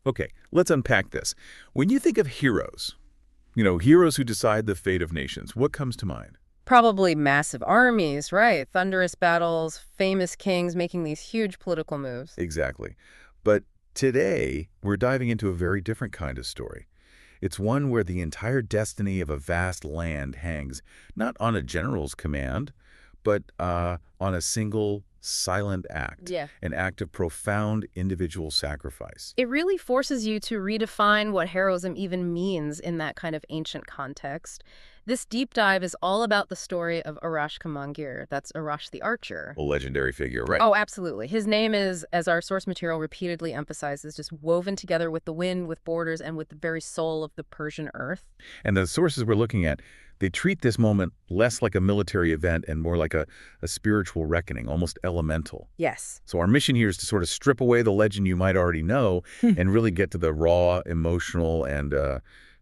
Okay, let's unpack this. When you think of heroes, heroes who decide the fate of nations, what comes to mind? Probably massive armies, right? Thunderous battles, famous kings making these huge political moves. Exactly. But today, we're diving into a very different kind of story. It's one where the entire destiny of a vast land hangs not on a general's command, but on a single silent act, Yeah. an act of profound individual sacrifice. It really forces you to redefine what heroism even means in that kind of ancient context. This deep dive is all about the story of Arash Kamangir. That's Arash the Archer. A legendary figure, right? Oh, absolutely. His name is, as our source material repeatedly emphasizes, just woven together with the wind, with borders, and with the very soul of the Persian earth. And the sources we're looking at, they treat this moment less like a military event and more like a spiritual reckoning, almost elemental. Yes. So our mission here is to sort of strip away the legend you might already know and really get to the raw, emotional, and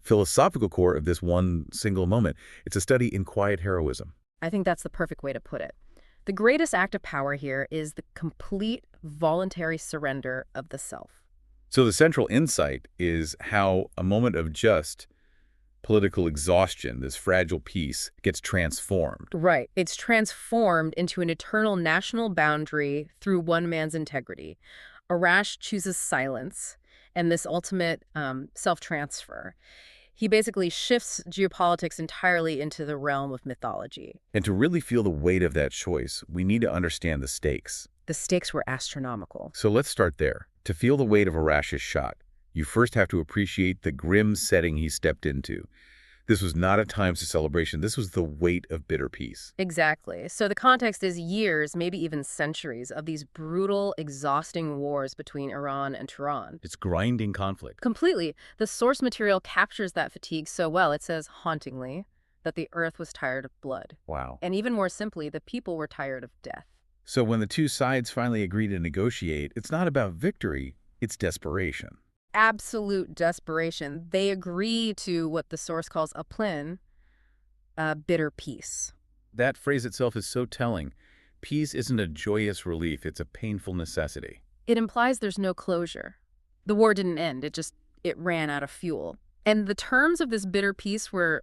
philosophical core of this one single moment. It's a study in quiet heroism. I think that's the perfect way to put it. The greatest act of power here is the complete voluntary surrender of the self. So the central insight is how a moment of just political exhaustion, this fragile peace, gets transformed. Right. It's transformed into an eternal national boundary through one man's integrity. Arash chooses silence and this ultimate self-transfer. He basically shifts geopolitics entirely into the realm of mythology. And to really feel the weight of that choice, we need to understand the stakes. The stakes were astronomical. So let's start there. To feel the weight of Arash's shot, you first have to appreciate the grim setting he stepped into. This was not a time for celebration. This was the weight of bitter peace. Exactly. So the context is years, maybe even centuries, of these brutal, exhausting wars between Iran and Tehran. It's grinding conflict. Completely. The source material captures that fatigue so well. It says, hauntingly, that the earth was tired of blood. Wow. And even more simply, the people were tired of death. So when the two sides finally agree to negotiate, it's not about victory, it's desperation. Absolute desperation. They agree to what the source calls a plin, a bitter peace. That phrase itself is so telling. Peace isn't a joyous relief, it's a painful necessity. It implies there's no closure. The war didn't end, it ran out of fuel. And the terms of this bitter peace were,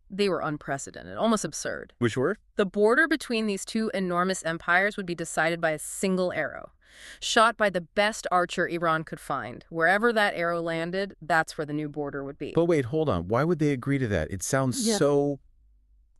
they were unprecedented, almost absurd. Which were? The border between these two enormous empires would be decided by a single arrow, shot by the best archer Iran could find. Wherever that arrow landed, that's where the new border would be. But wait, hold on. Why would they agree to that? It sounds so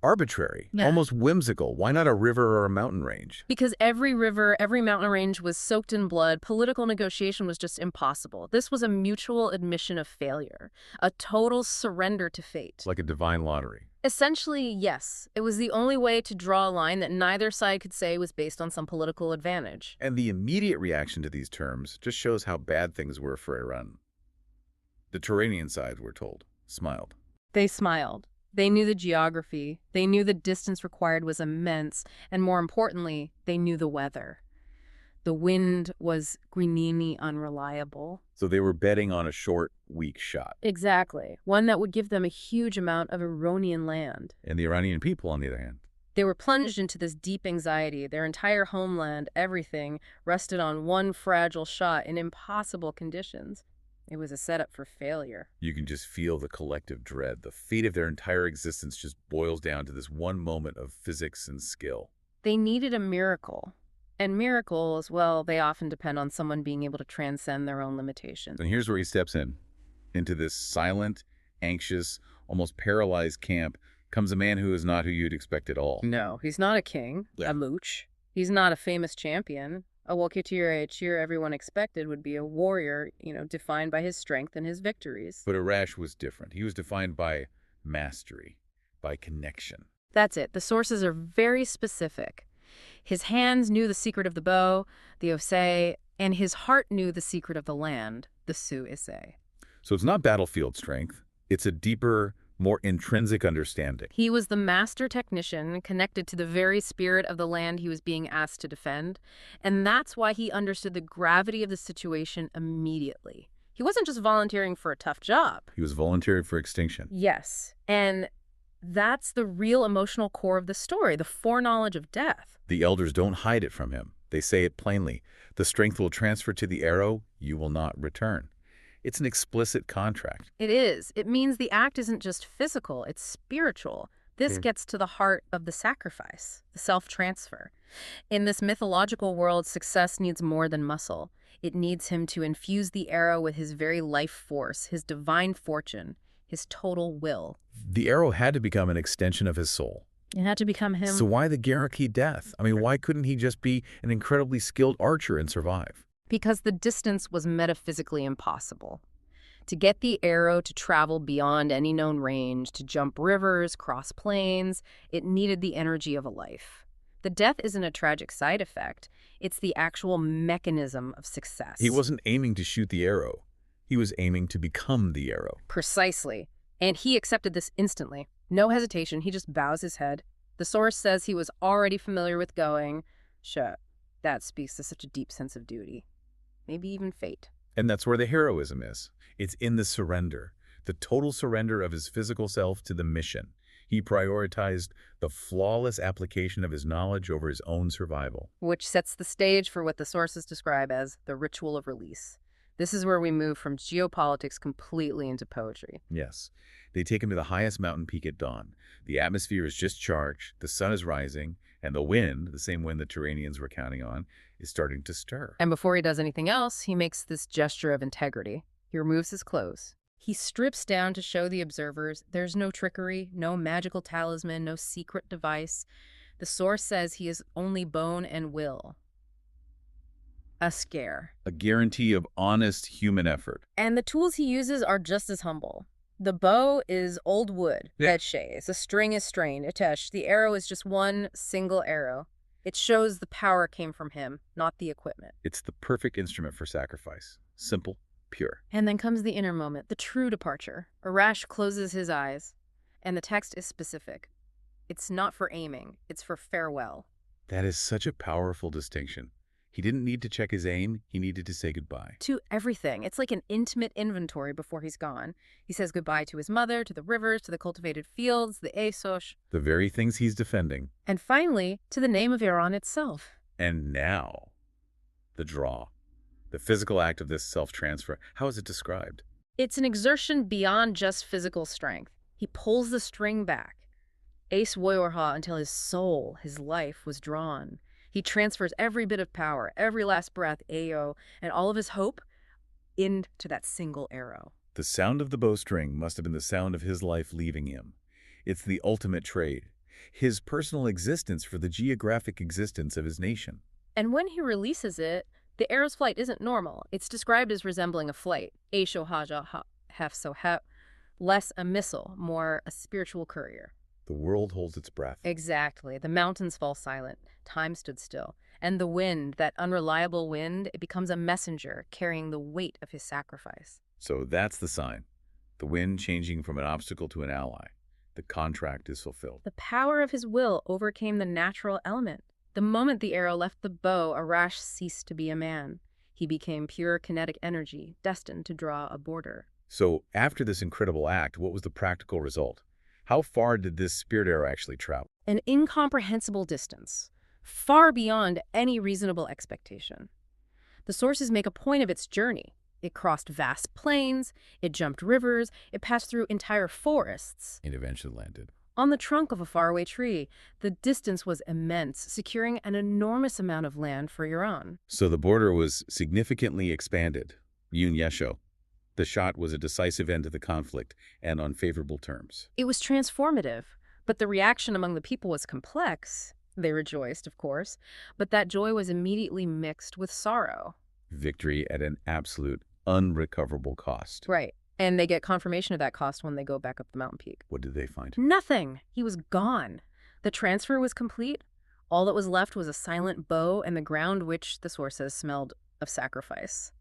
arbitrary, almost whimsical. Why not a river or a mountain range? Because every river, every mountain range was soaked in blood. Political negotiation was just impossible. This was a mutual admission of failure, a total surrender to fate. Like a divine lottery. Essentially, yes. It was the only way to draw a line that neither side could say was based on some political advantage. And the immediate reaction to these terms just shows how bad things were for Iran. The Turanian side, we're told, smiled. They smiled. They knew the geography. They knew the distance required was immense. And more importantly, they knew the weather. The wind was greenini unreliable. So they were betting on a short, weak shot. Exactly. One that would give them a huge amount of Iranian land. And the Iranian people, on the other hand. They were plunged into this deep anxiety. Their entire homeland, everything, rested on one fragile shot in impossible conditions. It was a setup for failure. You can just feel the collective dread. The fate of their entire existence just boils down to this one moment of physics and skill. They needed a miracle. And miracles, well, they often depend on someone being able to transcend their own limitations. And here's where he steps in. Into this silent, anxious, almost paralyzed camp comes a man who is not who you'd expect at all. No, he's not a king, a mooch. He's not a famous champion. A Walkitire everyone expected would be a warrior, defined by his strength and his victories. But Arash was different. He was defined by mastery, by connection. That's it. The sources are very specific. His hands knew the secret of the bow, the osei, and his heart knew the secret of the land, the su-isei. So it's not battlefield strength. It's a deeper, more intrinsic understanding. He was the master technician connected to the very spirit of the land he was being asked to defend, and that's why he understood the gravity of the situation immediately. He wasn't just volunteering for a tough job. He was volunteering for extinction. Yes, and that's the real emotional core of the story, the foreknowledge of death. The elders don't hide it from him. They say it plainly. The strength will transfer to the arrow, you will not return. It's an explicit contract. It is. It means the act isn't just physical, it's spiritual. This gets to the heart of the sacrifice, the self-transfer. In this mythological world, success needs more than muscle. It needs him to infuse the arrow with his very life force, his divine fortune, his total will. The arrow had to become an extension of his soul. It had to become him. So why the guaranteed death? I mean, why couldn't he just be an incredibly skilled archer and survive? Because the distance was metaphysically impossible. To get the arrow to travel beyond any known range, to jump rivers, cross plains, it needed the energy of a life. The death isn't a tragic side effect. It's the actual mechanism of success. He wasn't aiming to shoot the arrow. He was aiming to become the arrow. Precisely. And he accepted this instantly. No hesitation, he just bows his head. The source says he was already familiar with going. Shut. That speaks to such a deep sense of duty. Maybe even fate. And that's where the heroism is. It's in the surrender, the total surrender of his physical self to the mission. He prioritized the flawless application of his knowledge over his own survival. Which sets the stage for what the sources describe as the ritual of release. This is where we move from geopolitics completely into poetry. Yes. They take him to the highest mountain peak at dawn. The atmosphere is just charged, the sun is rising, and the wind, the same wind the Turanians were counting on, is starting to stir. And before he does anything else, he makes this gesture of integrity. He removes his clothes. He strips down to show the observers there's no trickery, no magical talisman, no secret device. The source says he is only bone and will. A scare. A guarantee of honest human effort. And the tools he uses are just as humble. The bow is old wood, bedshays. The string is strained, attached. The arrow is just one single arrow. It shows the power came from him, not the equipment. It's the perfect instrument for sacrifice. Simple, pure. And then comes the inner moment, the true departure. Arash closes his eyes, and the text is specific. It's not for aiming, it's for farewell. That is such a powerful distinction. He didn't need to check his aim, he needed to say goodbye. To everything. It's like an intimate inventory before he's gone. He says goodbye to his mother, to the rivers, to the cultivated fields, the Esosh. The very things he's defending. And finally, to the name of Iran itself. And now, the draw. The physical act of this self-transfer. How is it described? It's an exertion beyond just physical strength. He pulls the string back. Ace Woyorha until his soul, his life, was drawn. He transfers every bit of power, every last breath, Ayo, and all of his hope into that single arrow. The sound of the bowstring must have been the sound of his life leaving him. It's the ultimate trade. His personal existence for the geographic existence of his nation. And when he releases it, the arrow's flight isn't normal. It's described as resembling a flight. Aisho haja hef so hef. Less a missile, more a spiritual courier. The world holds its breath. Exactly. The mountains fall silent. Time stood still. And the wind, that unreliable wind, it becomes a messenger carrying the weight of his sacrifice. So that's the sign. The wind changing from an obstacle to an ally. The contract is fulfilled. The power of his will overcame the natural element. The moment the arrow left the bow, Arash ceased to be a man. He became pure kinetic energy, destined to draw a border. So after this incredible act, what was the practical result? How far did this spirit arrow actually travel? An incomprehensible distance, far beyond any reasonable expectation. The sources make a point of its journey. It crossed vast plains, it jumped rivers, it passed through entire forests. It eventually landed on the trunk of a faraway tree. The distance was immense, securing an enormous amount of land for Iran. So the border was significantly expanded. Yun Yesho. The shot was a decisive end to the conflict and on favorable terms. It was transformative, but the reaction among the people was complex. They rejoiced, of course, but that joy was immediately mixed with sorrow. Victory at an absolute unrecoverable cost. Right. And they get confirmation of that cost when they go back up the mountain peak. What did they find? Nothing. He was gone. The transfer was complete. All that was left was a silent bow and the ground which, the source says, smelled of sacrifice.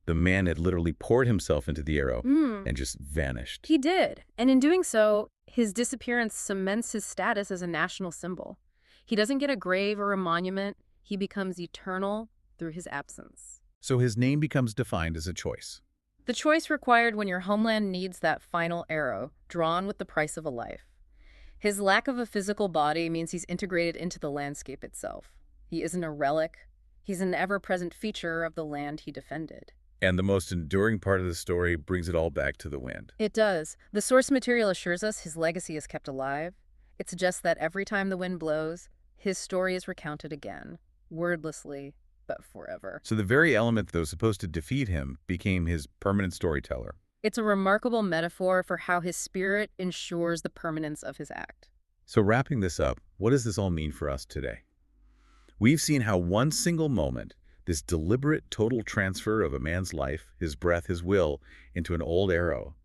The man had literally poured himself into the arrow and just vanished. He did. And in doing so, his disappearance cements his status as a national symbol. He doesn't get a grave or a monument. He becomes eternal through his absence. So his name becomes defined as a choice. The choice required when your homeland needs that final arrow, drawn with the price of a life. His lack of a physical body means he's integrated into the landscape itself. He isn't a relic. He's an ever-present feature of the land he defended. And the most enduring part of the story brings it all back to the wind. It does. The source material assures us his legacy is kept alive. It suggests that every time the wind blows, his story is recounted again, wordlessly, but forever. So the very element that was supposed to defeat him became his permanent storyteller. It's a remarkable metaphor for how his spirit ensures the permanence of his act. So wrapping this up, what does this all mean for us today? We've seen how one single moment, this deliberate total transfer of a man's life, his breath, his will, into an old arrow,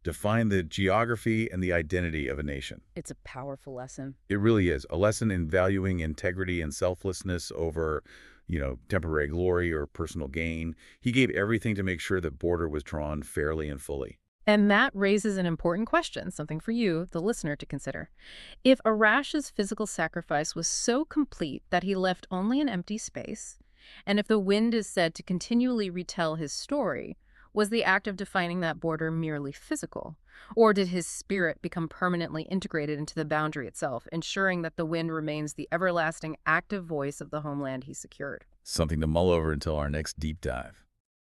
define the geography and the identity of a nation. It's a powerful lesson. It really is. A lesson in valuing integrity and selflessness over, temporary glory or personal gain. He gave everything to make sure that border was drawn fairly and fully. And that raises an important question, something for you, the listener, to consider. If Arash's physical sacrifice was so complete that he left only an empty space, and if the wind is said to continually retell his story, was the act of defining that border merely physical? Or did his spirit become permanently integrated into the boundary itself, ensuring that the wind remains the everlasting active voice of the homeland he secured? Something to mull over until our next deep dive.